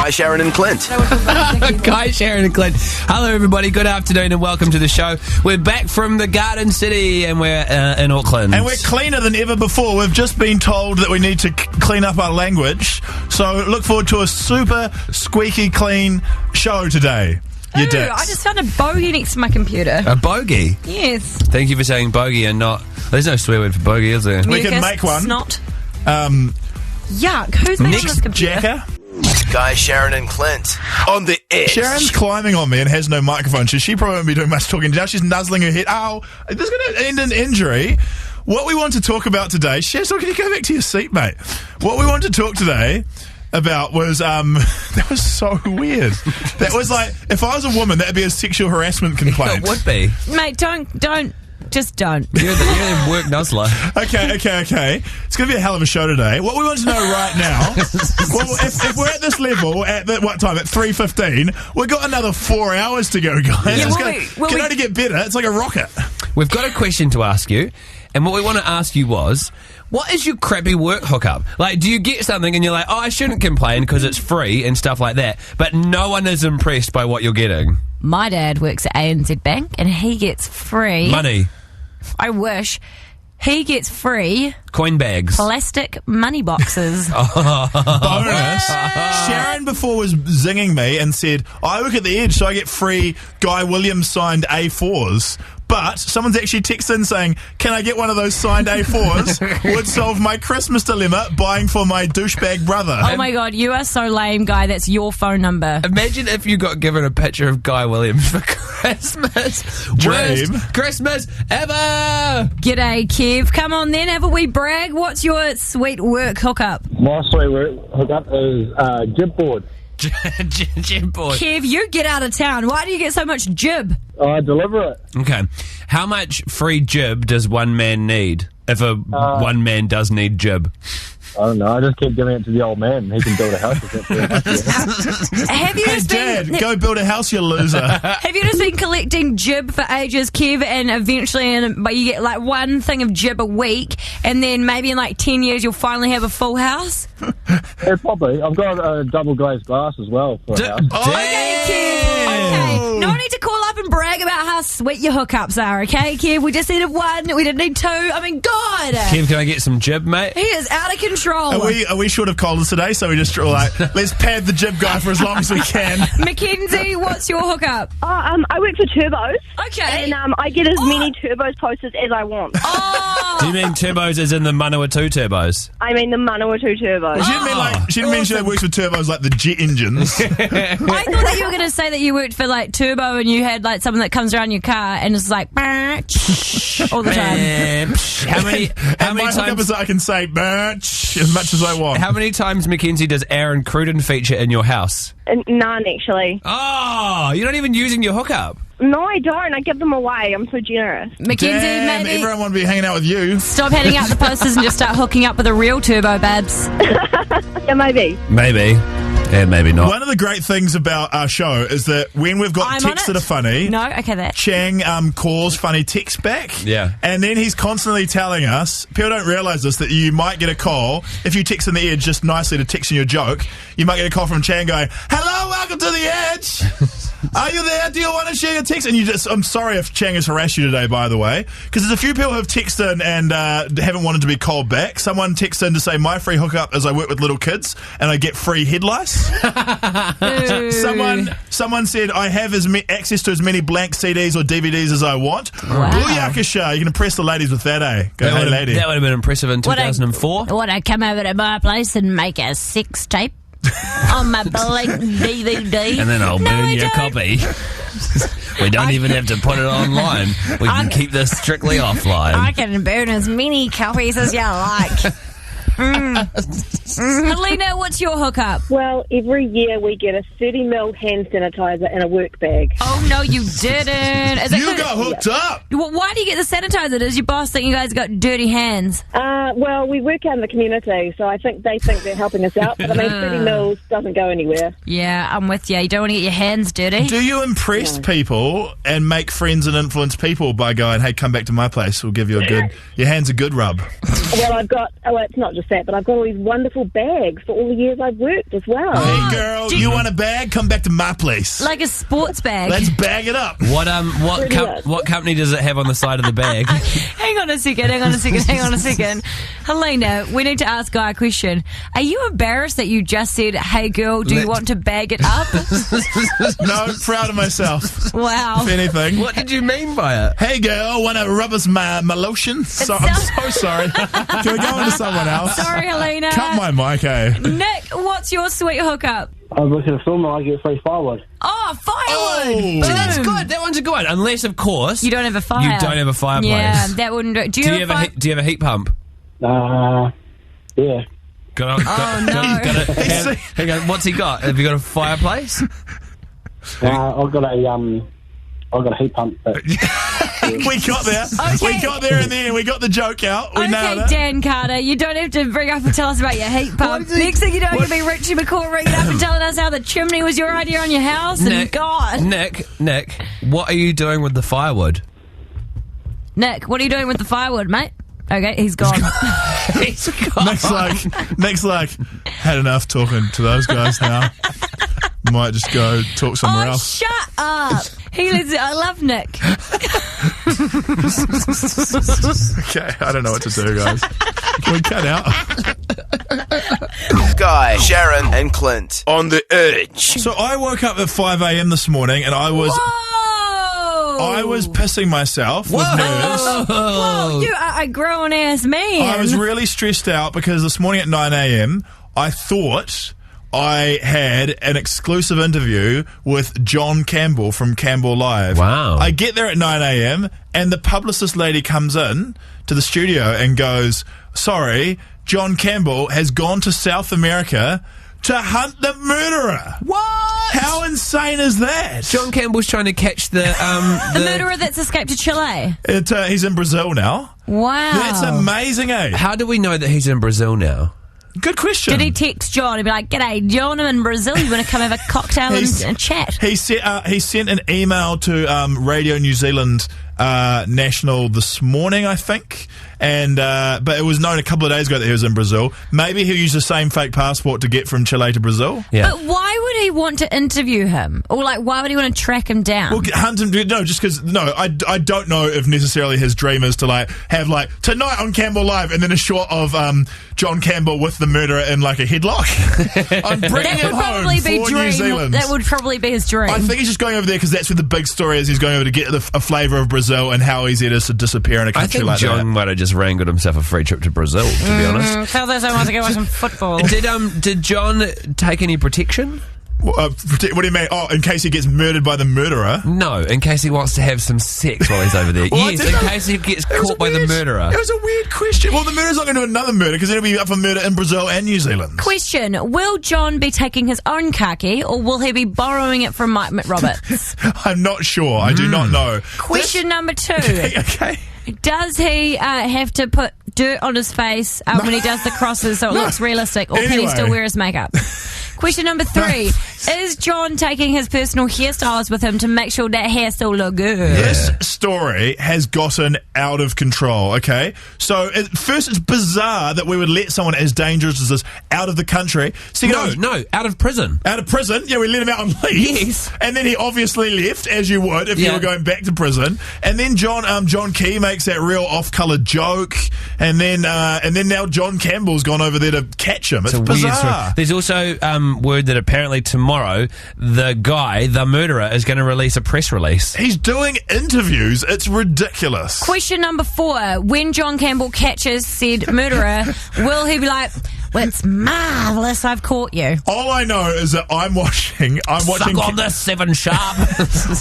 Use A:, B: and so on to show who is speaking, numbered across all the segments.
A: Guy, Sharyn and Clint.
B: Guy, Sharyn and Clint. Hello, everybody. Good afternoon and welcome to the show. We're back from the Garden City and we're in Auckland.
C: And we're cleaner than ever before. We've just been told that we need to clean up our language. So look forward to a super squeaky clean show today.
D: Ooh, I just found a bogey next to my computer.
B: A bogey?
D: Yes.
B: Thank you for saying bogey and not... There's no swear word for bogey, is there?
C: We can make one.
D: Snot. Yuck. Who's made on this computer?
C: Jacker.
A: Guy, Sharyn and Clint on the edge.
C: Sharyn's climbing on me and has no microphone, so she probably won't be doing much talking. Now she's nuzzling her head. Oh, this is going to end in injury. What we want to talk about today... Shaz, can you go back to your seat, mate? What we want to talk today... about was that was so weird. That was like, if I was a woman, that'd be a sexual harassment complaint.
B: It would be.
D: Mate, don't. Just don't.
B: You're the work nuzzler.
C: Okay. It's going to be a hell of a show today. What we want to know right now, well, if we're at this level, at what time? At 3:15, we've got another 4 hours to go, guys.
D: Yeah,
C: It's going to only get better. It's like a rocket.
B: We've got a question to ask you, and what we want to ask you was, what is your crappy work hookup? Like, do you get something and you're like, oh, I shouldn't complain because it's free and stuff like that, but no one is impressed by what you're getting?
D: My dad works at ANZ Bank and he gets free...
B: Money.
D: I wish. He gets free...
B: Coin bags.
D: Plastic money boxes.
C: Bonus. Sharyn before was zinging me and said, I work at the Edge, so I get free Guy Williams signed A4s. But someone's actually texted in saying, can I get one of those signed A4s? Would solve my Christmas dilemma, buying for my douchebag brother.
D: Oh my God, you are so lame, Guy. That's your phone number.
B: Imagine if you got given a picture of Guy Williams for Christmas.
C: Dream.
B: Worst Christmas ever!
D: G'day, Kev. Come on then, have a wee brag. What's your sweet work hookup?
E: My sweet work hookup is jib board.
B: Jib board.
D: Kev, you get out of town. Why do you get so much jib?
E: I deliver it.
B: Okay. How much free jib does one man need if one man does need jib?
E: I don't know. I just keep giving it to the old man. He can build a house with it.
D: Have you
C: Hey,
D: just
C: Dad,
D: been...
C: go build a house, you loser.
D: Have you just been collecting jib for ages, Kev, and eventually but you get like one thing of jib a week, and then maybe in like 10 years you'll finally have a full house?
E: Yeah, probably. I've got a double glazed glass as well for a house.
D: Okay, Kev. Okay. No need to call up and brag about how sweet your hookups are, okay, Kev? We just needed one. We didn't need two. I mean, God.
B: Kev, can I get some jib, mate?
D: He is out of control.
C: Are we short of colders today? So we just like, let's pad the jib guy for as long as we can.
D: Mackenzie, what's your hookup?
F: I work for Turbos.
D: Okay.
F: And I get as many Turbos posters as I want.
B: Do you mean turbos as in the Manawatu turbos?
F: I mean the Manawatu Turbos.
C: She didn't mean she works with turbos like the jet engines.
D: I thought that you were going to say that you worked for like Turbo and you had like something that comes around your car and it's like all the time.
B: How many
C: my hookup
B: times?
C: is that I can say birch as much as I want.
B: How many times, Mackenzie, does Aaron Cruden feature in your house?
F: None, actually.
B: Oh, you're not even using your hookup.
F: No, I don't. I give them away. I'm so generous.
D: Mackenzie,
C: Damn,
D: maybe
C: everyone want to be hanging out with you.
D: stop handing out the posters and just start hooking up with a real Turbo, babs.
F: Yeah, maybe.
B: Maybe. Yeah, maybe not.
C: One of the great things about our show is that when we've got
D: I'm
C: texts
D: on
C: that
D: it.
C: are funny,
D: No, okay, that.
C: Chang calls funny texts back.
B: Yeah.
C: And then he's constantly telling us, people don't realise this, that you might get a call, if you text in the Edge just nicely to text in your joke, you might get a call from Chang going, hello, welcome to the Edge. Are you there? Do you want to share your text? And I'm sorry if Chang has harassed you today, by the way, because there's a few people who have texted in and haven't wanted to be called back. Someone texted in to say, my free hookup is I work with little kids and I get free head lice. Someone said, I have access to as many blank CDs or DVDs as I want.
D: Wow.
C: Booyakasha. You can impress the ladies with that, eh? Go, hey, lady.
B: That would have been impressive in 2004.
D: Would I come over to my place and make a sex tape on my blank DVD?
B: And then I'll burn your copy. We don't even have to put it online. We can keep this strictly offline.
D: I can burn as many copies as you like. Helena, what's your hookup?
F: Well, every year we get a 30ml hand sanitizer in a work bag.
D: Oh, no, you didn't. Is
C: You got hooked up.
D: Well, why do you get the sanitizer? Does your boss think you guys got dirty hands?
F: Well, we work out in the community, so I think they think they're helping us out. But I mean, 30 mils doesn't go anywhere.
D: Yeah, I'm with you. You don't want to get your hands dirty.
C: Do you impress people and make friends and influence people by going, hey, come back to my place, we'll give you your hands a good rub?
F: Well, it's not just that, but I've got all these wonderful bags for all the years I've worked as well.
C: Hey, girl, you want a bag? Come back to my place.
D: Like a sports bag.
C: Let's bag it up.
B: What
F: much.
B: what company does it have on the side of the bag?
D: Hang on a second. Helena, we need to ask Guy a question. Are you embarrassed that you just said, hey girl, do you want to bag it up?
C: No, proud of myself.
D: Wow.
C: If anything.
B: What did you mean by it?
C: Hey, girl, want to rub us my lotion? I'm so sorry. Can we go on to someone else?
D: Sorry, Helena.
C: Cut my mic, eh?
D: Nick, what's your sweet hookup?
E: I was looking at a film and I get free firewood.
D: Oh, firewood!
C: Oh.
B: So that's good. That one's a good one. Unless, of course,
D: You don't have a fire.
B: you don't have a fireplace.
D: Yeah, that wouldn't do it.
B: Do you have a heat pump?
E: Yeah.
B: No. Hang on, what's he got? Have you got a fireplace?
E: I've got a heat pump. But
C: We got there.
D: Okay.
C: We got there in the end. We got the joke out. We nailed
D: Okay,
C: it.
D: Dan Carter, you don't have to bring up and tell us about your heat pump. Next thing you know, you're going to be Richie McCaw ringing up and telling us how the chimney was your idea on your house. And God.
B: Nick, what are you doing with the firewood?
D: Nick, what are you doing with the firewood, mate? Okay, he's gone.
B: He's gone.
C: Nick's like, had enough talking to those guys now. Might just go talk somewhere
D: Oh,
C: else.
D: shut up. I love Nick.
C: Okay, I don't know what to do, guys. Can we cut out?
A: Guy, Sharyn, and Clint on the edge.
C: So I woke up at 5 a.m. this morning and I was pissing myself with nerves.
D: Whoa, you are a grown-ass man.
C: I was really stressed out because this morning at 9 a.m. I thought I had an exclusive interview with John Campbell from Campbell Live.
B: Wow.
C: I get there at 9 a.m. and the publicist lady comes in to the studio and goes, sorry, John Campbell has gone to South America to hunt the murderer.
B: What?
C: How insane is that?
B: John Campbell's trying to catch the
D: the murderer that's escaped to Chile.
C: He's in Brazil now.
D: Wow.
C: That's amazing, eh?
B: How do we know that he's in Brazil now?
C: Good question.
D: Did he text John and be like, g'day, John, I'm in Brazil. You want to come have a cocktail and chat?
C: He sent an email to Radio New Zealand National this morning, I think. And but it was known a couple of days ago that he was in Brazil. Maybe he'll use the same fake passport to get from Chile to Brazil.
B: Yeah.
D: But why would he want to interview him? Or, like, why would he want to track him down?
C: Well, hunt him. No, just because. No, I don't know if necessarily his dream is to have tonight on Campbell Live, and then a shot of John Campbell with the murderer in like a headlock. I'm bringing him home for New Zealand.
D: That would probably be his dream.
C: I think he's just going over there because that's where the big story is. He's going over to get a flavour of Brazil and how easy it is to disappear in a country like
B: John
C: that.
B: might have just wrangled himself a free trip to Brazil, to be honest.
D: Tell those I want to go watch some football.
B: Did John take any protection?
C: What do you mean? Oh, in case he gets murdered by the murderer?
B: No, in case he wants to have some sex while he's over there.
C: Well,
B: yes, in case he gets caught by the murderer.
C: It was a weird question. Well, the murderer's not going to do another murder because it'll be up for murder in Brazil and New Zealand.
D: Question, will John be taking his own khaki or will he be borrowing it from Mike McRoberts?
C: I'm not sure. I do not know.
D: Question number 2.
C: Okay.
D: Does he have to put dirt on his face when he does the crosses so it looks realistic, or can he
C: Anyway.
D: still wear his makeup? Question number 3. Is John taking his personal hairstylist with him to make sure that hair still look good?
C: This story has gotten out of control, okay? So, first, it's bizarre that we would let someone as dangerous as this out of the country.
B: No, out of prison.
C: Out of prison? Yeah, we let him out on leave.
B: Yes.
C: And then he obviously left, as you would if you were going back to prison. And then John Key makes that real off-colour joke. And then now John Campbell's gone over there to catch him. It's
B: a weird story.
C: bizarre.
B: There's also word that apparently tomorrow the murderer, is going to release a press release.
C: He's doing interviews. It's ridiculous.
D: Question number 4. When John Campbell catches said murderer, will he be like, well, it's marvellous, I've caught you?
C: All I know is that I'm watching.
B: Suck on this 7 sharp.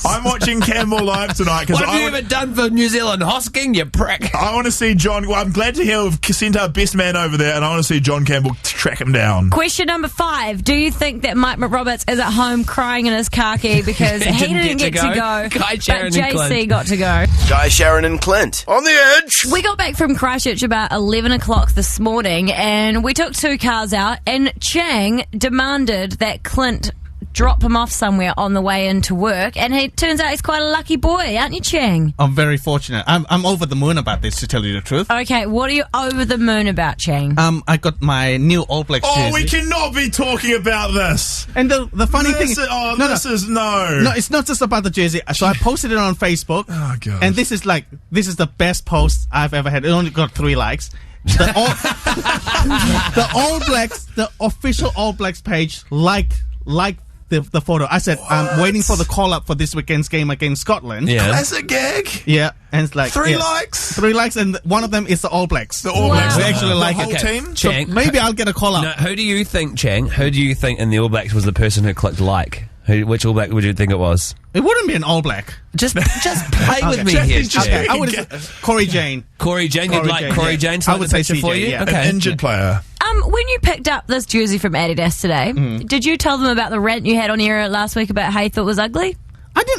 C: I'm watching Campbell Live tonight because
B: What have you ever done for New Zealand hosking, you prick?
C: I want to see John. Well, I'm glad to hear we've sent our best man over there, and I want to see John Campbell track him down.
D: Question number 5. Do you think that Mike McRoberts is at home crying in his khaki because he didn't get to go,
B: Guy, Sharyn,
D: but
B: and
D: JC
B: Clint.
D: got to go?
A: Guy, Sharyn, and Clint on the edge.
D: We got back from Christchurch about 11 o'clock this morning and we took 2 cars out and Chang demanded that Clint drop him off somewhere on the way into work, and he turns out he's quite a lucky boy, aren't you, Chang?
G: I'm very fortunate. I'm over the moon about this, to tell you the truth.
D: Okay, what are you over the moon about, Chang?
G: I got my new All Blacks jersey.
C: Oh, we cannot be talking about this.
G: And the funny thing is...
C: No,
G: it's not just about the jersey. So I posted it on Facebook.
C: Oh, God.
G: And this is the best post I've ever had. It only got 3 likes. The All Blacks, the official All Blacks page, like the photo. I said, I'm waiting for the call up for this weekend's game against Scotland.
B: Yeah.
C: Classic gag.
G: Yeah, and it's like
C: 3 likes.
G: 3 likes, and one of them is the All Blacks.
C: The All Blacks.
G: We actually like
C: the whole
G: it.
C: team.
G: So
B: Chang.
G: maybe I'll get a call up.
B: No, who do you think, Chang? Who do you think in the All Blacks was the person who clicked like? Which All Black would you think it was?
G: It wouldn't be an All Black.
B: Just play with me here, Chang.
G: I would Corey Jane.
B: Corey Jane, you'd like Corey Jane?
G: I would say
B: picture for
G: CJ,
B: you.
G: yeah.
B: Okay.
C: An injured player.
D: When you picked up this jersey from Adidas today, did you tell them about the rant you had on air last week about how you thought it was ugly?
G: I did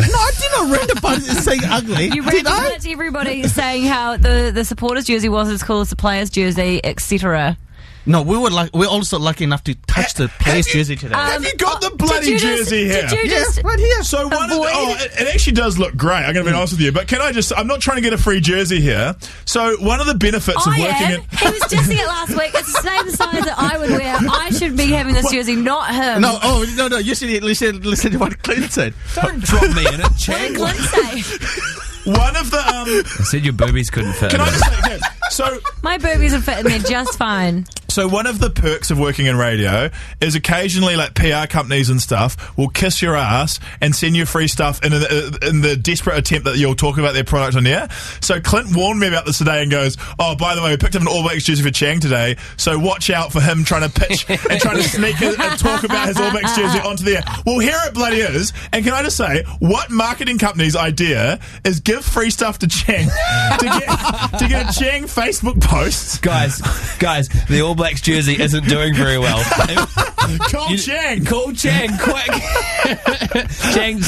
G: not rant about it saying ugly.
D: You
G: Did
D: ranted
G: I?
D: about it to everybody saying how the supporters' jersey wasn't as cool as the players' jersey, etc.
G: No, we're also lucky enough to touch the players' jersey today.
C: Have you got the bloody jersey here?
D: Did you just
G: right here.
C: So
D: avoid-
C: it actually does look great. I'm going to be honest with you, but can I I'm not trying to get a free jersey here. So one of the benefits of
D: I
C: working
D: am.
C: in...
D: He was testing it last week. It's the same size that I would wear. I should be having this jersey, not him.
G: No, you should listen to what Clint said.
B: Don't drop me in it,
D: What
B: Chang.
D: did Clint say?
C: One of the...
B: I said your boobies couldn't fit.
C: Can
B: in
C: I
B: it.
C: just say... So...
D: My boobies would fit in there just fine.
C: So one of the perks of working in radio is occasionally, like, PR companies and stuff will kiss your ass and send you free stuff in the desperate attempt that you'll talk about their product on air. So Clint warned me about this today and goes, oh, by the way, we picked up an All Blacks jersey for Chang today, so watch out for him trying to pitch and trying to sneak and talk about his All Blacks jersey onto the air. Well, here it bloody is. And can I just say, what marketing company's idea is give free stuff to Chang to get a Chang Facebook post?
B: Guys, the All Blacks jersey isn't doing very well.
C: Call Chang.
B: Call Chang, quick. Chang,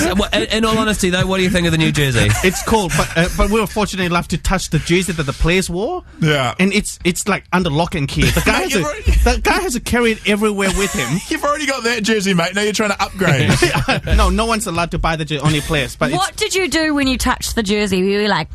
B: in all honesty, though, what do you think of the new jersey?
G: It's cool, but we were fortunate enough to touch the jersey that the players wore.
C: Yeah.
G: And it's like under lock and key. The guy has to carry it everywhere with him.
C: You've already got that jersey, mate. Now you're trying to upgrade.
G: No one's allowed to buy the jersey, only players. But
D: What did you do when you touched the jersey? Were you like,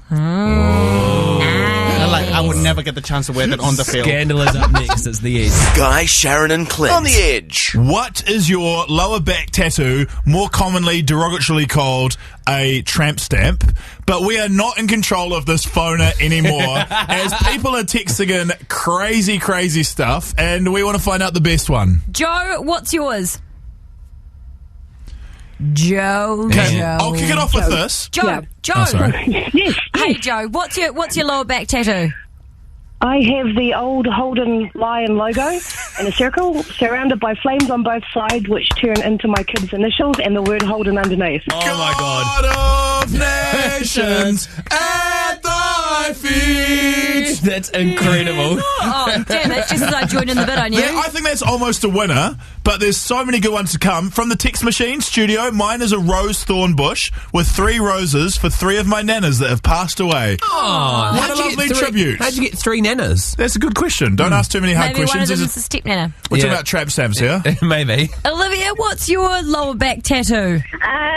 G: I would never get the chance to wear that on the field.
B: Scandal is up next. It's the Edge.
A: Guy, Sharyn and Clint. On the Edge.
C: What is your lower back tattoo, more commonly derogatorily called a tramp stamp? But we are not in control of this phoner anymore, as people are texting in crazy stuff, and we want to find out the best one.
D: Joe, what's yours? Joe.
C: I'll kick it off with this.
D: Joe.
F: Yeah.
D: Joe.
C: Oh, sorry.
F: Yes.
D: Hey, Joe. What's your lower back tattoo?
F: I have the old Holden Lion logo in a circle, surrounded by flames on both sides, which turn into my kids' initials, and the word Holden underneath.
B: Oh my God.
C: God of nations at thy feet.
B: That's incredible.
D: Oh, damn it. Just as I joined in the bit, I knew.
C: Yeah, I think that's almost a winner, but there's so many good ones to come. From the text machine studio, mine is a rose thorn bush with 3 roses for 3 of my nanas that have passed away.
B: Oh,
C: What a lovely tribute.
B: How'd you get 3 nanas?
C: That's a good question. Don't ask too many hard
D: Maybe one of
C: questions.
D: them is a step nana.
C: We're talking
B: Yeah.
C: about Tramp Stamps here.
B: Maybe.
D: Olivia, what's your lower back tattoo?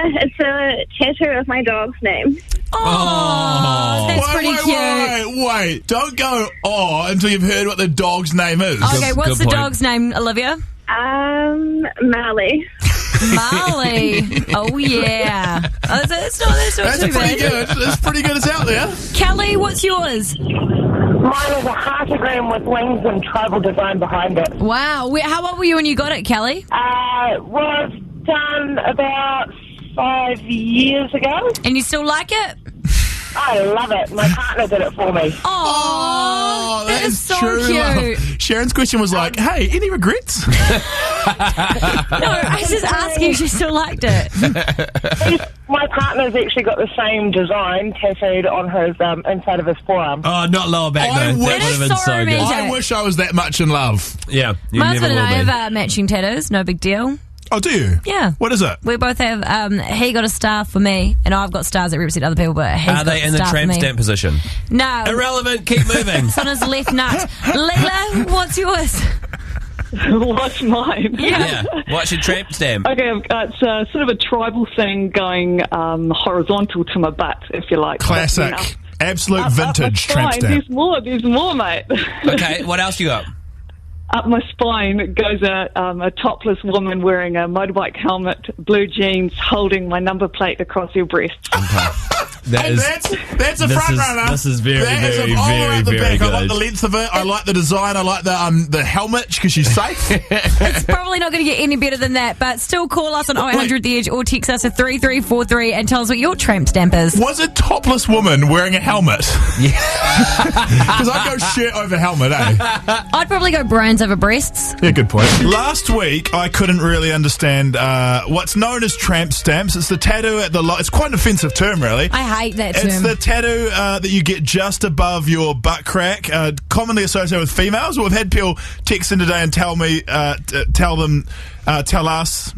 H: It's a tattoo of my dog's name.
D: Oh, that's pretty cute.
C: Wait. Don't go, until you've heard what the dog's name is.
D: Okay, what's
B: good
D: the
B: point.
D: dog's name, Olivia?
H: Marley.
D: Marley. Oh, yeah. Oh, that's not
C: That's
D: too
C: pretty
D: bad.
C: good. That's pretty good. It's out there.
D: Kelly, what's yours?
I: Mine is a heartogram with wings and tribal design behind it.
D: Wow. How old were you when you got it, Kelly?
I: Was done about 5 years ago.
D: And you still like it?
I: I love it. My partner did it for me.
D: Oh, that is so
C: true
D: cute.
C: love. Sharon's question was like, hey, any regrets?
D: No, I was just asking if you still liked it.
I: My partner's actually got the same design tattooed on his inside of his forearm.
B: Oh, not lower back,
C: I
B: though.
C: wish-
B: That would have been
D: That is so
B: so good.
D: romantic.
C: I wish I was that much in love.
B: Yeah, you
D: My
B: never
D: husband and I
B: will be.
D: have matching tattoos. No big deal.
C: Oh, do you?
D: Yeah.
C: What is it?
D: We both have, he got a star for me, and I've got stars that represent other people, but he's
B: Are
D: got
B: they in the
D: star for
B: tramp
D: me.
B: stamp position?
D: No.
B: Irrelevant. Keep moving.
D: It's on his left nut. Leila, what's yours?
J: What's mine?
B: Yeah. What's your tramp stamp?
J: Okay, it's sort of a tribal thing going horizontal to my butt, if you like.
C: Classic.
J: But,
C: Absolute vintage
J: up my
C: tramp
J: spine,
C: stamp.
J: There's more, mate.
B: Okay, what else you got?
J: Up my spine goes a topless woman wearing a motorbike helmet, blue jeans, holding my number plate across her breast.
C: That's a front runner.
B: This is very,
C: that
B: very,
C: is all
B: very,
C: around the
B: very
C: back.
B: good.
C: I like the length of it. I like the design. I like the helmet because she's safe.
D: It's probably not going to get any better than that, but still call us on 0800 The Edge or text us at 3343 and tell us what your tramp stamp is.
C: Was a topless woman wearing a helmet? Yeah. Because I'd go shirt over helmet, eh?
D: I'd probably go brains over breasts.
C: Yeah, good point. Last week, I couldn't really understand what's known as tramp stamps. It's the tattoo at the... It's quite an offensive term, really.
D: I hate that term.
C: It's the tattoo that you get just above your butt crack, commonly associated with females. We've had people text in today and tell us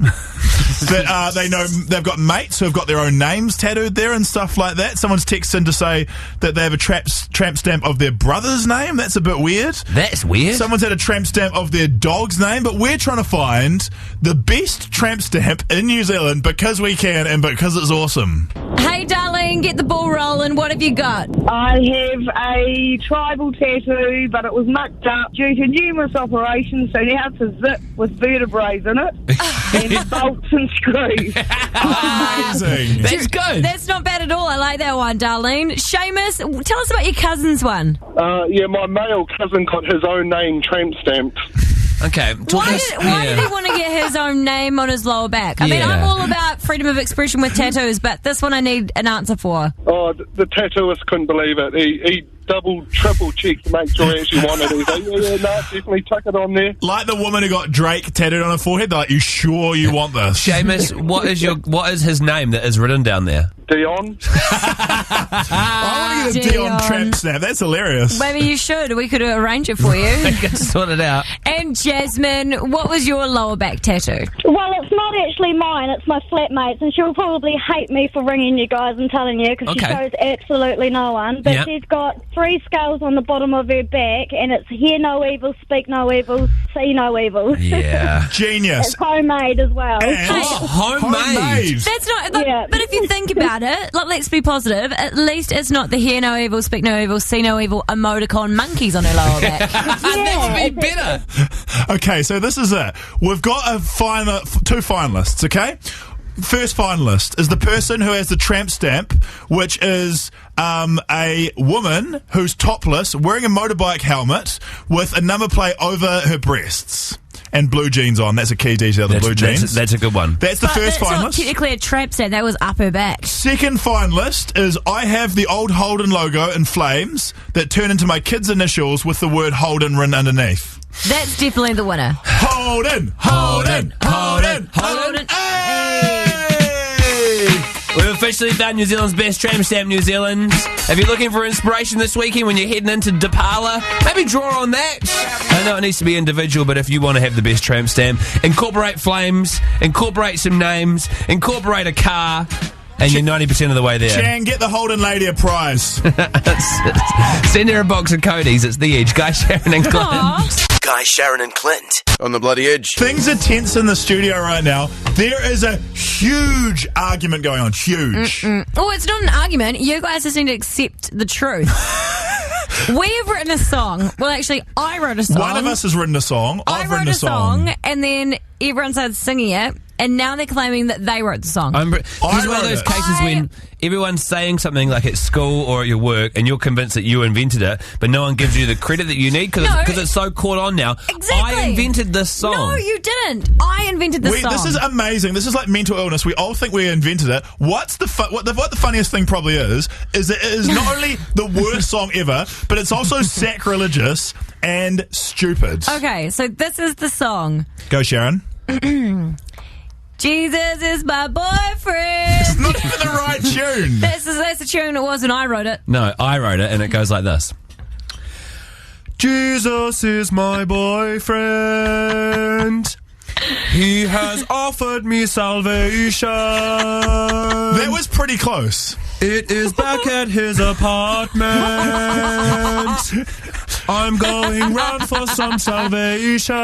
C: that they know they've got mates who have got their own names tattooed there and stuff like that. Someone's texted in to say that they have a tramp stamp of their brother's name. That's a bit weird.
B: That's weird.
C: Someone's had a tramp stamp of their dog's name, but we're trying to find the best tramp stamp in New Zealand because we can and because it's awesome.
D: Hey, darling, get the ball rolling. What have you got?
I: I have a tribal tattoo, but it was mucked up due to numerous operations, so now it's a zip with vertebrae in it and bolts and screws.
C: Amazing.
B: That's good.
D: That's not bad at all. I like that one, Darlene. Seamus, tell us about your cousin's one.
E: Yeah, my male cousin got his own name tramp stamped.
B: Okay.
D: Why did he want to get his own name on his lower back? I mean,
B: Yeah.
D: I'm all about freedom of expression with tattoos, but this one I need an answer for.
E: Oh, the tattooist couldn't believe it. He double, triple checked to make sure he actually wanted it. He's like, yeah, no, definitely tuck it on there.
C: Like the woman who got Drake tattooed on her forehead. They're like, you sure you want this?
B: Seamus, what is his name that is written down there?
E: Dion.
C: I want to get a Dion tramp stamp. That's hilarious.
D: Maybe you should. We could arrange it for you.
B: Get sorted out.
D: And Jasmine, what was your lower back tattoo?
H: Well, it's not actually mine. It's my flatmate's, and she'll probably hate me for ringing you guys and telling you because she shows absolutely no one. But she's got 3 scales on the bottom of her back, and it's hear no evil, speak no evil, see no evil.
B: Yeah.
C: Genius.
H: It's homemade as well.
B: Homemade.
D: That's not. But if you think about it, let's be positive. At least it's not the hear no evil, speak no evil, see no evil emoticon monkeys on her lower back.
B: That would be better.
C: Okay, so this is it. We've got 2 finalists, okay? First finalist is the person who has the tramp stamp, which is a woman who's topless, wearing a motorbike helmet with a number plate over her breasts. And blue jeans on. That's a key detail, the blue jeans.
B: That's a good one.
C: That's the first
D: that's
C: finalist.
D: Not technically a tramp stamp. That was up her back.
C: Second finalist is I have the old Holden logo in flames that turn into my kids' initials with the word Holden written underneath.
D: That's definitely the winner.
C: Holden! Holden! Holden!
D: Holden!
C: Hey!
B: We've officially done New Zealand's best tramp stamp, New Zealand. If you're looking for inspiration this weekend when you're heading into Depala, maybe draw on that. I know it needs to be individual, but if you want to have the best tramp stamp, incorporate flames, incorporate some names, incorporate a car, and you're 90% of the way there.
C: Chan, get the Holden lady a prize.
B: Send her a box of Cody's. It's The Edge. Guy, Sharyn and Clint.
A: Guy, Sharyn and Clint on the bloody edge.
C: Things are tense in the studio right now. There is a huge argument going on. Huge.
D: Oh, it's not an argument. You guys just need to accept the truth. We have written a song. Well, actually, I wrote a song.
C: One of us has written a song.
D: I wrote a song, and then everyone started singing it, and now they're claiming that they wrote the song.
B: This is one of those cases when everyone's saying something like at school or at your work, and you're convinced that you invented it, but no one gives you the credit that you need because it's so caught on now.
D: Exactly.
B: I invented this song.
D: No, you didn't. I invented this song.
C: This is amazing. This is like mental illness. We all think we invented it. What the funniest thing probably is that it is not only the worst song ever, but it's also sacrilegious and stupid.
D: Okay, so this is the song.
C: Go, Sharyn.
D: Jesus is my boyfriend.
C: It's not even the right tune.
D: That's the tune it was, and I wrote it.
B: No, I wrote it, and it goes like this. Jesus is my boyfriend. He has offered me salvation.
C: That was pretty close.
B: It is back at his apartment. I'm going round for some salvation.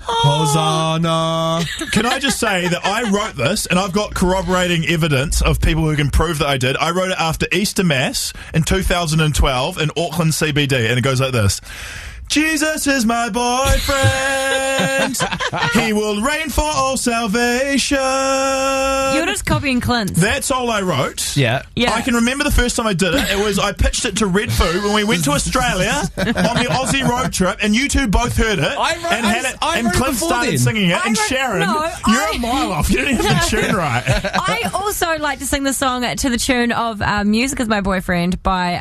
B: Hosanna.
C: Can I just say that I wrote this, and I've got corroborating evidence of people who can prove that I did. I wrote it after Easter Mass in 2012 in Auckland CBD, and it goes like this. Jesus is my boyfriend. He will reign for all salvation.
D: You're just copying Clint.
C: That's all I wrote.
B: Yeah.
C: I can remember the first time I did it. It was I pitched it to Red Foo when we went to Australia on the Aussie road trip, and you two both heard it. And Clint started singing it. And Sharyn, you're a mile off. You didn't have the tune right.
D: I also like to sing the song to the tune of Music Is My Boyfriend by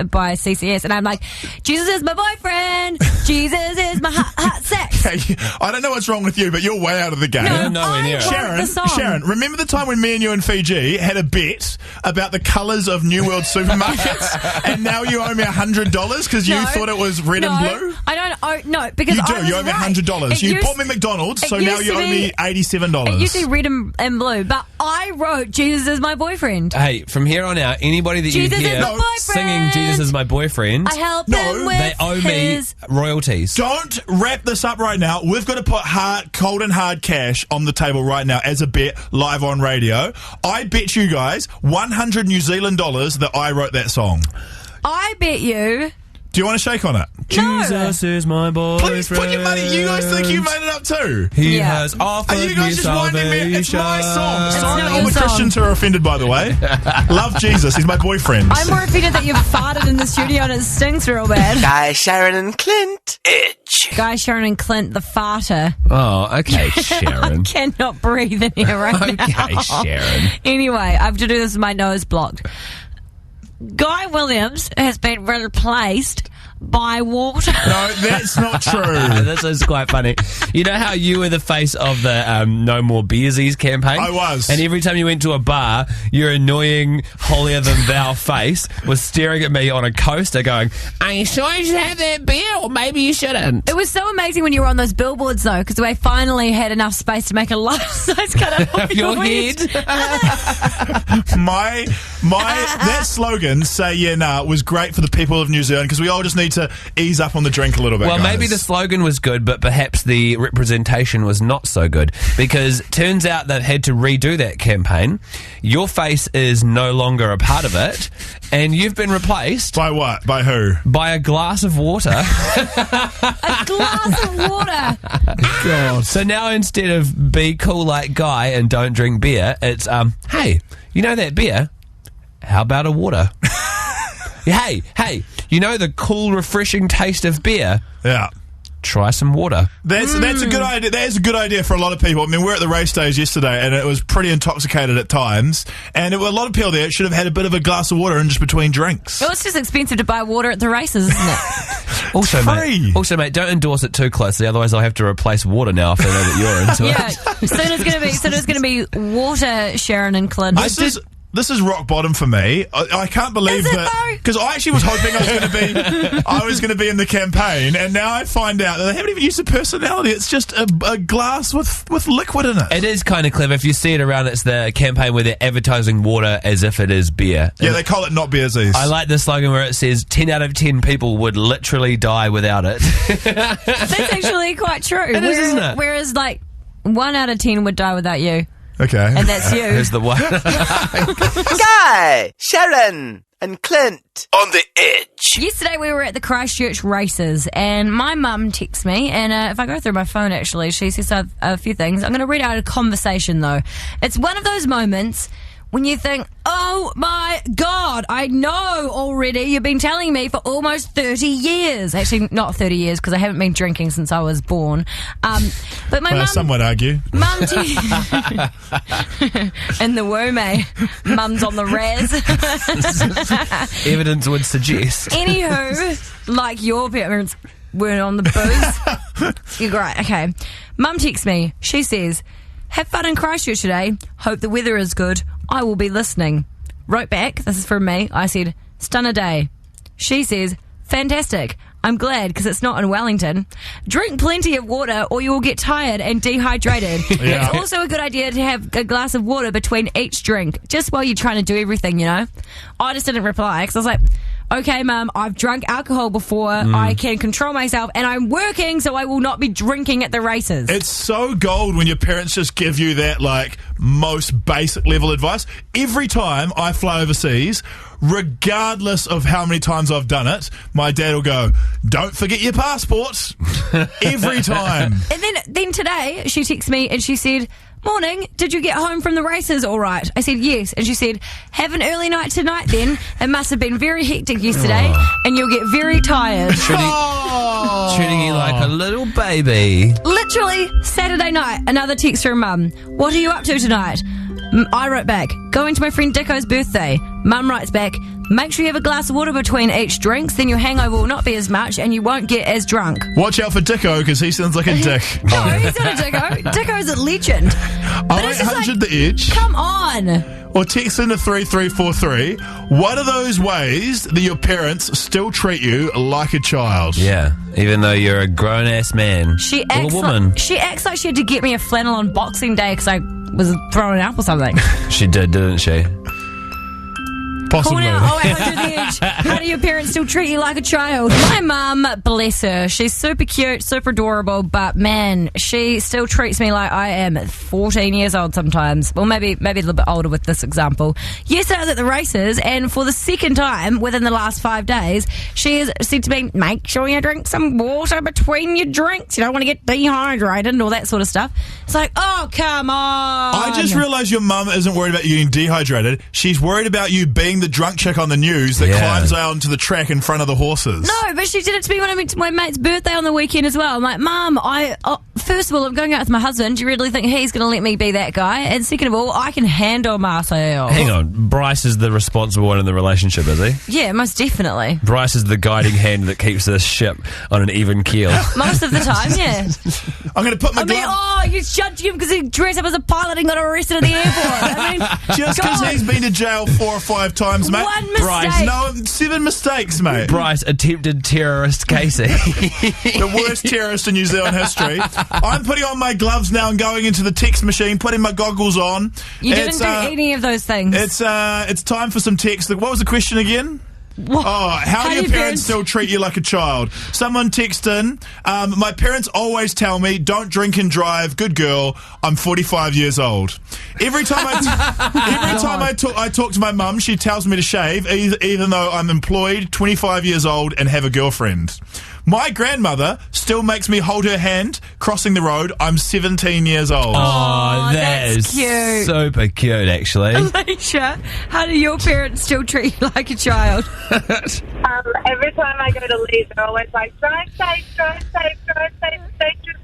D: CCS, and I'm like, Jesus is my boyfriend. Jesus is my hot sex.
C: Okay, I don't know what's wrong with you, but you're way out of the game.
B: Nowhere near it.
C: Sharyn, remember the time when me and you in Fiji had a bet about the colours of New World supermarkets, and now you owe me $100 because you thought it was red and blue?
D: I don't owe, no, because
C: you do.
D: I was
C: You owe me $100. You bought me McDonald's, so now you owe me $87.
D: It used to be red and blue, but I wrote Jesus is my boyfriend.
B: Hey, from here on out, anybody that
D: Jesus
B: you hear
D: is my boyfriend.
B: singing Jesus is my boyfriend,
D: I help them with
B: they owe me royalties.
C: Don't wrap this up right now. We've got to put cold and hard cash on the table right now as a bet live on radio. I bet you guys $100 New Zealand that I wrote that song.
D: I bet you.
C: Do you want to shake on it?
B: Jesus is my boyfriend.
C: Please put your money. You guys think you made it up too?
B: He has offered
C: Are you guys
B: me
C: just winding me? It's my song.
D: It's
C: Sorry
D: not
C: to all
D: your
C: the
D: song.
C: Christians who are offended, by the way. Love Jesus. He's my boyfriend.
D: I'm more offended that you've farted in the studio and it stinks real bad.
A: Guy, Sharyn and Clint. Edge.
D: Guy, Sharyn and Clint, the farter.
B: Oh, okay, Sharyn.
D: I cannot breathe in here right now.
B: Okay, Sharyn.
D: Anyway, I have to do this with my nose blocked. Guy Williams has been replaced by water.
C: No, that's not true.
B: This is quite funny. You know how you were the face of the No More Beersies campaign?
C: I was.
B: And every time you went to a bar, your annoying, holier-than-thou face was staring at me on a coaster going, are you sure you should have that beer or maybe you shouldn't?
D: It was so amazing when you were on those billboards, though, because we finally had enough space to make a life-size cut of
B: your head.
C: That slogan, Say Yeah Nah, was great for the people of New Zealand because we all just need to ease up on the drink a little bit.
B: Well,
C: guys.
B: maybe the slogan was good, but perhaps the representation was not so good because turns out they've had to redo that campaign. Your face is no longer a part of it, and you've been replaced.
C: By what? By who?
B: By a glass of water.
D: A glass of water.
B: God. So now instead of be cool like Guy and don't drink beer, it's, hey, you know that beer? How about a water? Hey, you know the cool, refreshing taste of beer?
C: Yeah.
B: Try some water.
C: That's a good idea. That is a good idea for a lot of people. I mean, we were at the race days yesterday, and it was pretty intoxicated at times. And a lot of people there should have had a bit of a glass of water in just between drinks.
D: Well, it's just expensive to buy water at the races, isn't it?
B: Also, mate, don't endorse it too closely, otherwise I'll have to replace water now if I know that you're into it.
D: Yeah. Soon it's going to be water, Sharyn and Clint.
C: This is rock bottom for me. I can't believe that because I actually was hoping I was going to be in the campaign, and now I find out that they haven't even used a personality. It's just a glass with liquid in it.
B: It is kind of clever. If you see it around, it's the campaign where they're advertising water as if it is beer.
C: Yeah, they call it not beersies.
B: I like the slogan where it says 10 out of 10 people would literally die without it.
D: That's actually quite true.
B: It is, isn't it?
D: Whereas, like, 1 out of 10 would die without you.
C: Okay.
D: And that's you.
B: Who's the one?
A: Guy, Sharyn and Clint on the Edge.
D: Yesterday we were at the Christchurch races, and my mum texts me, and if I go through my phone, actually, she says a few things. I'm going to read out a conversation, though. It's one of those moments when you think, oh my God, I know already. You've been telling me for almost 30 years. Actually, not 30 years, because I haven't been drinking since I was born. But my mum...
C: Some would argue.
D: Mum... In the womb, eh? Mum's on the res.
B: Evidence would suggest.
D: Anywho, like your parents weren't on the booze. You're great. Okay. Mum texts me. She says, have fun in Christchurch today. Hope the weather is good. I will be listening. Wrote back, this is from me. I said, stunner day. She says, fantastic. I'm glad, because it's not in Wellington. Drink plenty of water or you will get tired and dehydrated.
C: Yeah.
D: It's also a good idea to have a glass of water between each drink, just while you're trying to do everything, you know? I just didn't reply, because I was like, okay, Mum, I've drunk alcohol before. I can control myself, and I'm working, so I will not be drinking at the races.
C: It's so gold when your parents just give you that, like, most basic level advice. Every time I fly overseas, regardless of how many times I've done it, my dad will go, don't forget your passport. Every time.
D: And then today, she texted me and she said, morning, did you get home from the races all right? I said yes. And she said, have an early night tonight then. It must have been very hectic yesterday and you'll get very tired.
B: Treating you like a little baby.
D: Literally, Saturday night, another text from Mum. What are you up to tonight? I wrote back, going to my friend Dicko's birthday. Mum writes back, make sure you have a glass of water between each drinks, then your hangover will not be as much and you won't get as drunk.
C: Watch out for Dicko, because he sounds like a dick.
D: No, he's not a Dicko. Dicko's a legend. But it's just
C: 0800 The Edge.
D: Come on.
C: Or text into 3343. What are those ways that your parents still treat you like a child?
B: Yeah, even though you're a grown-ass man.
D: She
B: or
D: acts
B: a woman.
D: She acts like she had to get me a flannel on Boxing Day because I was throwing up or something.
B: She did, didn't she?
C: Possibly.
D: Call now, 0800 The Edge. How do your parents still treat you like a child? My mum, bless her, she's super cute, super adorable, but man, she still treats me like I am 14 years old sometimes. Well, maybe a little bit older with this example. Yesterday I was at the races, and for the second time within the last 5 days, she has said to me, make sure you drink some water between your drinks. You don't want to get dehydrated and all that sort of stuff. It's like, oh, come on.
C: I just realised your mum isn't worried about you getting dehydrated. She's worried about you being the drunk chick on the news that climbs out onto the track in front of the horses.
D: No, but she did it to me when I went to my mate's birthday on the weekend as well. I'm like, Mum, first of all, I'm going out with my husband. Do you really think he's going to let me be that guy? And second of all, I can handle myself.
B: Hang on, Bryce is the responsible one in the relationship, is he?
D: Yeah, most definitely.
B: Bryce is the guiding hand that keeps this ship on an even keel.
D: Most of the time, yeah.
C: I'm going to put my glove...
D: you judged him because he dressed up as a pilot and got arrested at the airport. I mean,
C: just because he's been to jail 4 or 5 times, mate.
D: One mistake.
B: Bryce,
C: no, 7 mistakes, mate.
B: Bryce, attempted terrorist Casey.
C: The worst terrorist in New Zealand history. I'm putting on my gloves now and going into the text machine, putting my goggles on.
D: You didn't do any of those things.
C: It's time for some text. What was the question again?
D: What?
C: Oh, how do your parents still treat you like a child? Someone text in, my parents always tell me, don't drink and drive, good girl, I'm 45 years old. Every time I talk to my mum, she tells me to shave, even though I'm employed, 25 years old, and have a girlfriend. My grandmother still makes me hold her hand crossing the road. I'm 17 years old.
B: Oh,
D: that's cute.
B: Super cute, actually.
D: Alicia, how do your parents still treat you like a child?
I: Every time I go to leave, they're always like, drive safe, dangerous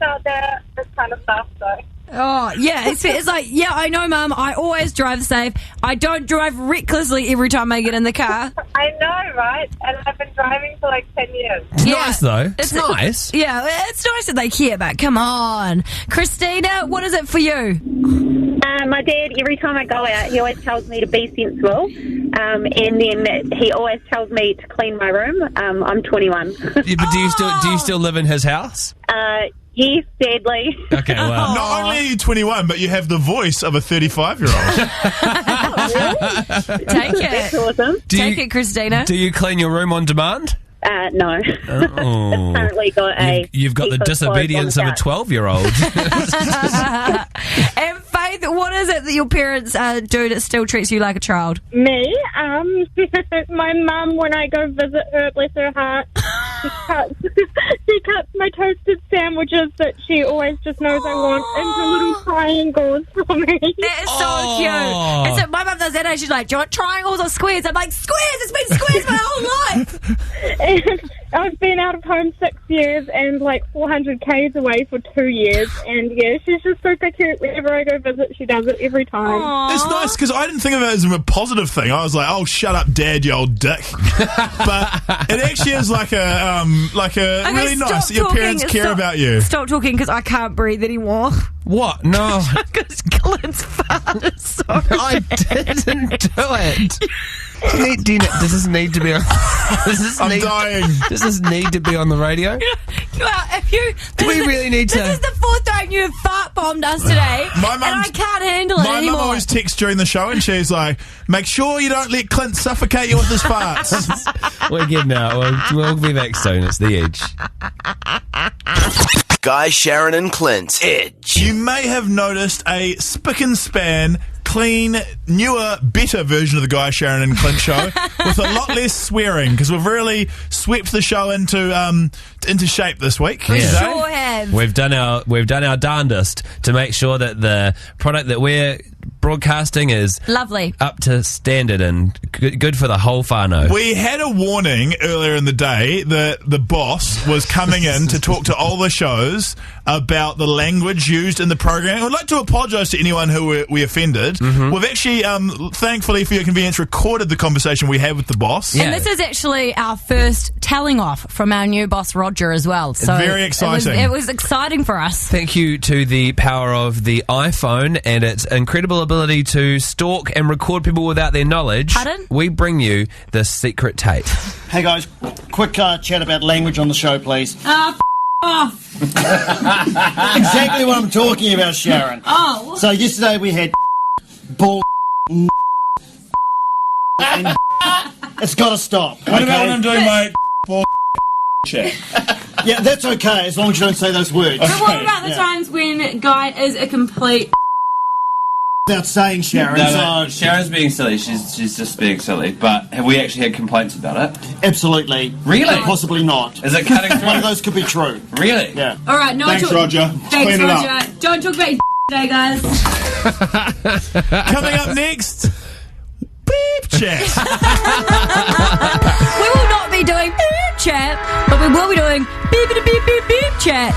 I: out there, this kind of stuff, so...
D: Oh, yeah, it's like, yeah, I know, Mum, I always drive safe. I don't drive recklessly every time I get in the car.
I: I know, right? And I've been driving for like 10 years.
B: It's nice, though. It's nice.
D: Yeah, it's nice that they care, but come on. Christina, what is it for you?
K: My dad, every time I go out, he always tells me to be sensible. And then he always tells me to clean my room. I'm 21.
B: Yeah, but do you still live in his house?
K: Yes, sadly.
B: Okay, well.
C: Not only are you 21, but you have the voice of a 35-year-old.
D: Take it.
K: That's awesome.
D: Take it, Christina.
B: Do you clean your room on demand?
K: No.
B: Oh.
K: It's currently got a...
B: You've got the disobedience of a 12-year-old.
D: And Faith, what is it that your parents do that still treats you like a child?
H: Me? My mum, when I go visit her, bless her heart, she cuts my toasted sandwiches that she always just knows I want into little triangles for me.
D: That is so cute. And so my mum does that and she's like, do you want triangles or squares? I'm like, squares! It's been squares my whole life!
H: And I've been out of home 6 years and like 400 k's away for 2 years, and yeah, she's just super cute. Whenever I go visit, she does it every time.
D: Aww.
C: It's nice because I didn't think of it as a positive thing. I was like, "Oh, shut up, Dad, you old dick." But it actually is like a really nice that your parents care about you.
D: Stop talking because I can't breathe anymore.
B: What? No.
D: Because Clint's fart is so
B: I didn't do it. Does this need to be on...
C: I'm dying.
B: Does this need to be on the radio?
D: Well,
B: Do we really need to...
D: This is the fourth time you have fart bombed us today, and I can't handle it
C: My
D: anymore.
C: mum always texts during the show, and she's like, make sure you don't let Clint suffocate you with his farts.
B: We're getting out. We'll be back soon. It's The Edge.
A: Guy, Sharyn and Clint. Edge.
C: You may have noticed a spick and span, clean, newer, better version of the Guy, Sharyn and Clint show with a lot less swearing, because we've really swept the show into shape this week.
D: We
B: Yeah.
D: sure have.
B: We've done our darndest to make sure that the product that we're broadcasting is
D: Lovely.
B: up to standard and good for the whole whānau.
C: We had a warning earlier in the day that the boss was coming in to talk to all the shows about the language used in the program. I'd like to apologise to anyone who we offended.
B: Mm-hmm.
C: We've actually, thankfully for your convenience, recorded the conversation we had with the boss.
D: And this is actually our first telling off from our new boss, Roger, as well. So
C: Very exciting.
D: It was exciting for us.
B: Thank you to the power of the iPhone and its incredible ability to stalk and record people without their knowledge.
D: Pardon?
B: We bring you the secret tape.
L: Hey guys, quick chat about language on the show, please.
D: Off.
L: Exactly what I'm talking about, Sharyn.
D: Oh.
L: So yesterday we had bull and it's got to stop.
C: What about when I'm doing my chat?
L: Yeah, that's okay as long as you don't say those words.
D: But what about the times when Guy is a complete...
L: Without saying, Sharyn.
M: No, Sharon's being silly. She's just being silly. But have we actually had complaints about it?
L: Absolutely.
M: Really?
L: Possibly not.
M: Is it cutting through?
L: One of those could be true.
M: Really?
L: Yeah.
D: All right, no.
C: Thanks, Roger.
D: Thanks,
C: Clean it
D: Roger.
C: up.
D: Don't talk about your today, guys.
C: Coming up next, Beep Chat.
D: We will not be doing beep chat, but we will be doing beep beep chat.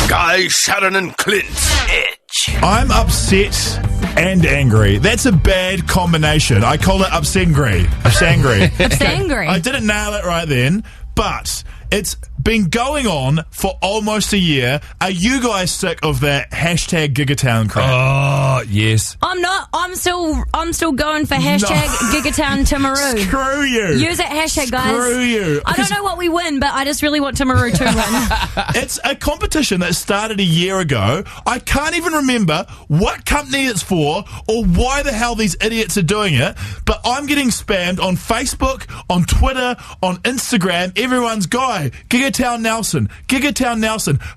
A: Guy, Sharyn and Clint. Edge.
C: I'm upset and angry. That's a bad combination. I call it upsangry.
D: Upsangry.
C: I didn't nail it right then, but it's been going on for almost a year. Are you guys sick of that hashtag Gigatown crap?
B: Oh, yes.
D: I'm not. I'm still going for hashtag Gigatown Timaru.
C: Screw you.
D: Use that hashtag, guys.
C: Screw you.
D: I don't know what we win, but I just really want Timaru to win.
C: It's a competition that started a year ago. I can't even remember what company it's for or why the hell these idiots are doing it, but I'm getting spammed on Facebook, on Twitter, on Instagram. Everyone's Guy, Gigatown Nelson,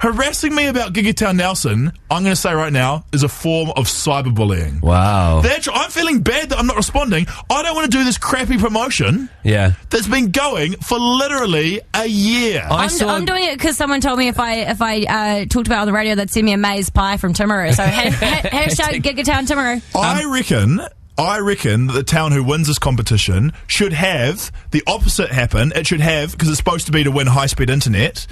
C: harassing me about Gigatown Nelson, I'm going to say right now, is a form of cyberbullying.
B: Wow.
C: I'm feeling bad that I'm not responding. I don't want to do this crappy promotion that's been going for literally a year.
D: I'm doing it because someone told me if I talked about it on the radio, they'd send me a maize pie from Timaru. So hashtag Gigatown Timaru.
C: I reckon that the town who wins this competition should have the opposite happen. It should have, because it's supposed to be to win high-speed internet,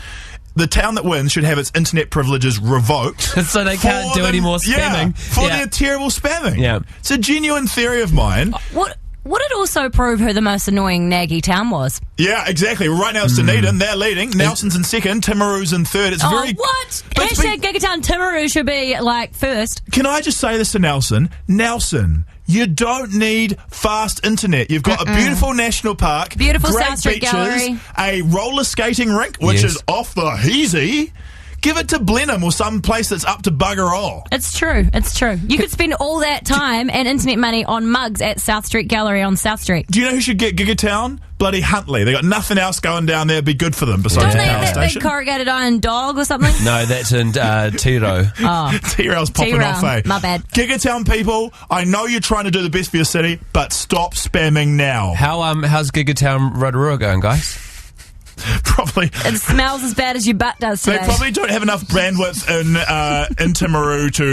C: the town that wins should have its internet privileges revoked.
B: So they can't do any more spamming.
C: Their terrible spamming.
B: Yeah.
C: It's a genuine theory of mine.
D: Would it also prove who the most annoying naggy town was?
C: Yeah, exactly. Right now it's Dunedin. They're leading. Nelson's in second. Timaru's in third. It's very...
D: What? Hashtag Gigatown Timaru should be, first.
C: Can I just say this to Nelson? Nelson, you don't need fast internet. You've got a beautiful national park.
D: Beautiful
C: great
D: South Street
C: beaches,
D: Gallery.
C: a roller skating rink, which is off the heezy. Give it to Blenheim or some place that's up to bugger all.
D: It's true. You could spend all that time and internet money on mugs at South Street Gallery on South Street.
C: Do you know who should get Gigatown? Bloody Huntley. They got nothing else going down there. It'd be good for them besides
D: Don't
C: the
D: they
C: power
D: have that
C: station.
D: big corrugated iron dog or something?
B: No, that's in Tiro.
D: Oh.
C: T-Rail's popping
D: T-Rail.
C: off, eh?
D: My bad.
C: Gigatown people, I know you're trying to do the best for your city, but stop spamming now.
B: How's Gigatown Rotorua going, guys?
C: Probably.
D: It smells as bad as your butt does today.
C: They probably don't have enough bandwidth in Timaru to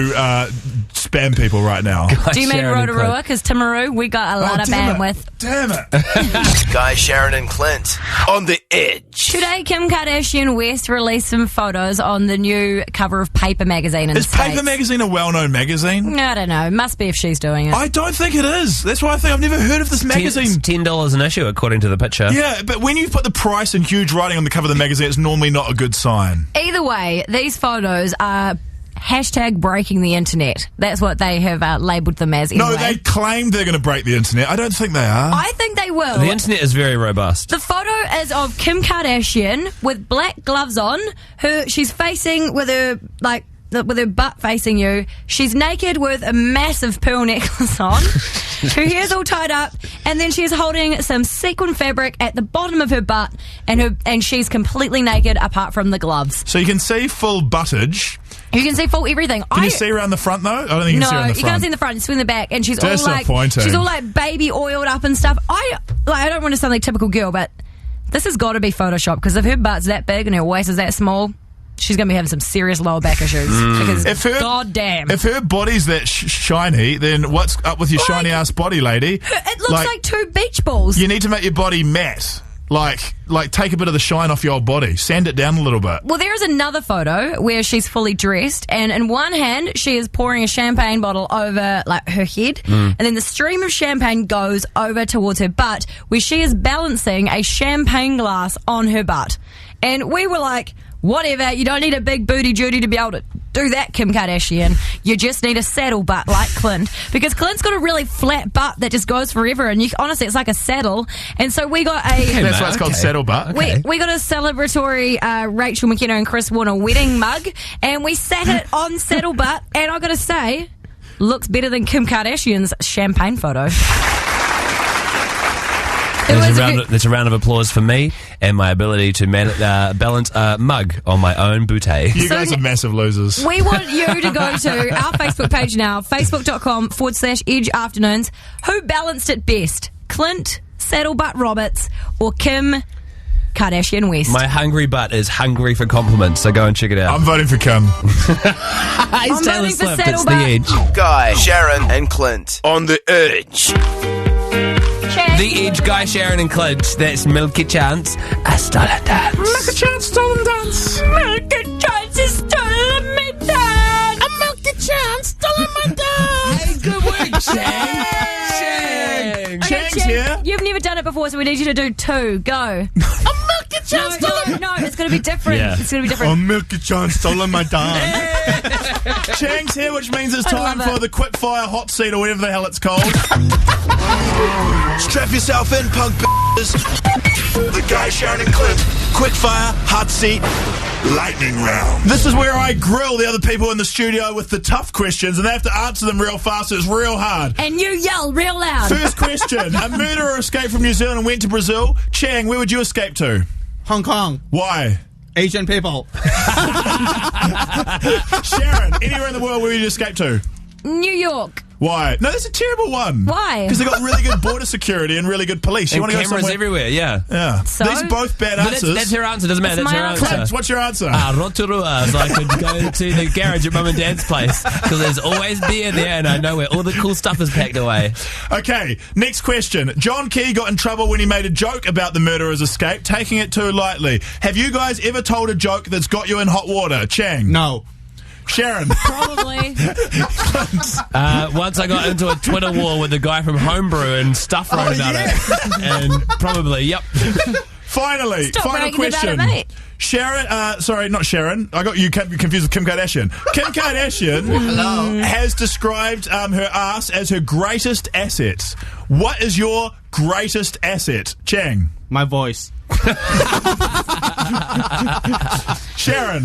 C: spam people right now.
D: Do you mean Rotorua? Because Timaru, we got a lot of bandwidth.
C: Damn it.
A: Guy, Sharyn and Clint on the Edge.
D: Today, Kim Kardashian West released some photos on the new cover of Paper magazine in the
C: Is Paper
D: States.
C: magazine a well-known magazine?
D: I don't know. Must be if she's doing it.
C: I don't think it is. That's why I think I've never heard of this magazine.
B: It's $10 an issue, according to the picture.
C: Yeah, but when you put the price in huge writing on the cover of the magazine, it's normally not a good sign.
D: Either way, these photos are hashtag breaking the internet. That's what they have labelled them as. Anyway.
C: No, they claim they're going to break the internet. I don't think they are.
D: I think they will.
B: The internet is very robust.
D: The photo is of Kim Kardashian with black gloves on. She's facing with her butt facing you. She's naked with a massive pearl necklace on. Her hair's all tied up, and then she's holding some sequin fabric at the bottom of her butt, and she's completely naked apart from the gloves.
C: So you can see full buttage.
D: You can see full everything.
C: Can you see around the front though? I don't think you can see around the front.
D: No, you can't see in the front. It's in the back, and she's
C: That's
D: all like
C: disappointing.
D: she's all like baby oiled up and stuff. I don't want to sound like a typical girl, but this has got to be Photoshopped, because if her butt's that big and her waist is that small, she's going to be having some serious lower back issues. Because goddamn.
C: If her body's that shiny, then what's up with your shiny ass body, lady?
D: It looks like two beach balls.
C: You need to make your body matte. Like take a bit of the shine off your old body. Sand it down a little bit.
D: Well, there is another photo where she's fully dressed, and in one hand she is pouring a champagne bottle over like her head, and then the stream of champagne goes over towards her butt, where she is balancing a champagne glass on her butt. And we were like, whatever, you don't need a big booty Judy to be able to do that, Kim Kardashian. You just need a saddle butt like Clint, because Clint's got a really flat butt that just goes forever, and honestly, it's like a saddle. And so we got
C: that's why it's called saddle butt.
D: We got a celebratory Rachel McKenna and Chris Warner wedding mug, and we sat it on saddle butt, and I got to say, looks better than Kim Kardashian's champagne photo.
B: There's a round of applause for me and my ability to balance a mug on my own bootay.
C: You guys are massive losers.
D: We want you to go to our Facebook page now, facebook.com/Edge Afternoons. Who balanced it best? Clint Saddlebutt Roberts or Kim Kardashian West?
B: My hungry butt is hungry for compliments, so go and check it out.
C: I'm voting for Kim.
D: I'm voting for
B: Swift. It's the Edge.
A: Guy, Sharyn and Clint on the Edge.
B: The Edge, Guy, Sharyn and Clint. That's Milky Chance. A stolen dance.
C: Milky Chance, stolen dance.
D: Milky Chance is stolen my dance.
G: A Milky Chance stolen my dance.
B: Hey, good work, Chang.
C: Chang's here.
D: You've never done it before, so we need you to do two. Go.
G: A Milky Chance stolen.
D: No, it's going to be different.
B: Yeah.
D: It's going to be different.
G: A Milky Chance stolen my dance.
C: Chang's here, which means it's time for the quickfire hot seat or whatever the hell it's called.
A: Strap yourself in, punk b****s. The Guy, Sharyn and Clint quickfire hot seat lightning round.
C: This is where I grill the other people in the studio with the tough questions, and they have to answer them real fast, so it's real hard.
D: And you yell real loud.
C: First question. A murderer escaped from New Zealand and went to Brazil. Chang, where would you escape to?
G: Hong Kong.
C: Why?
G: Asian people.
C: Sharyn, anywhere in the world, where would you escape to?
D: New York.
C: Why? No, that's a terrible one.
D: Why?
C: Because they got really good border security and really good police. You
B: And
C: want to go
B: cameras
C: somewhere
B: everywhere, yeah.
C: Yeah.
D: So?
C: These are both bad
B: But
C: answers.
B: that's her answer, doesn't matter.
D: That's
B: That's
D: my
B: her
D: answer.
B: answer.
C: Clint, what's your answer?
B: Rotorua, so I could go to the garage at Mum and Dad's place, because there's always beer there and I know where all the cool stuff is packed away.
C: Okay, next question. John Key got in trouble when he made a joke about the murderer's escape, taking it too lightly. Have you guys ever told a joke that's got you in hot water? Chang?
G: No.
C: Sharon?
D: Probably.
B: Once I got into a Twitter war with the guy from Homebrew and stuff wrote about it. And probably, yep.
C: Finally,
D: Stop
C: final
D: bragging about
C: question.
D: it, mate.
C: Sharon, sorry, not Sharon. I got you confused with Kim Kardashian. Kim Kardashian has described her ass as her greatest asset. What is your greatest asset? Chang?
G: My voice.
C: Sharon?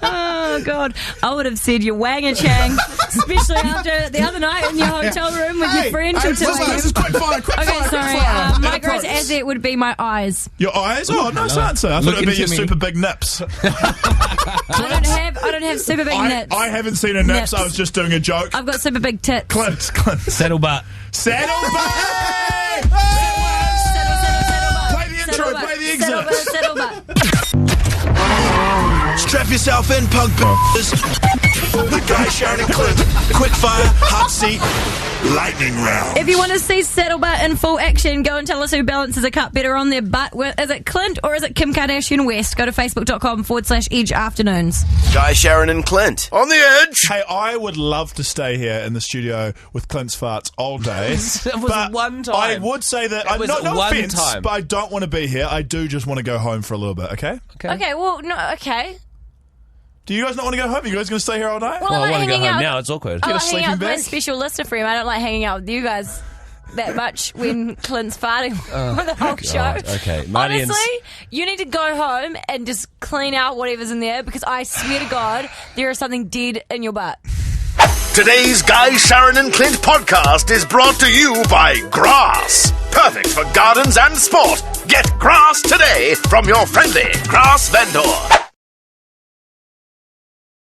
D: Oh, God. I would have said your wanger, Chang. Especially after the other night in your hotel room with your friend.
C: This is quick fire.
D: Okay, sorry. My greatest asset would be my eyes.
C: Your eyes? Oh, nice answer. I thought it would be your super big nips.
D: I don't have super big nips.
C: I haven't seen a nips. I was just doing a joke.
D: I've got super big tits.
C: Clint.
B: Saddle butt.
C: Saddle butt! Play the intro, play the exit.
D: Saddle butt.
A: Strap yourself in, punk b****s. The Guy, Sharyn and Clint quickfire hot seat Lightning round.
D: If you want to see Saddlebutt in full action, go and tell us who balances a cup better on their butt. Is it Clint or is it Kim Kardashian West? Go to facebook.com/Edge Afternoons.
A: Guy, Sharyn and Clint. On the edge.
C: Hey, I would love to stay here in the studio with Clint's farts all day.
B: It was
C: but
B: one time.
C: I would say that,
B: It was
C: no
B: one
C: offense,
B: time.
C: but I don't want to be here. I do just want to go home for a little bit, okay?
D: Okay, well, no, okay.
C: Do you guys not want to go home? You guys going to stay here all night?
D: Well, I want to go home
B: now. It's awkward.
D: I
C: Get a
D: like hanging
C: sleeping
D: out with my
C: bag?
D: special listener friend. I don't like hanging out with you guys that much when Clint's farting for the whole show.
B: Okay, Marty and-
D: Honestly, you need to go home and just clean out whatever's in there because I swear to God, there is something dead in your butt.
A: Today's Guy, Sharyn and Clint podcast is brought to you by Grass. Perfect for gardens and sport. Get Grass today from your friendly Grass vendor.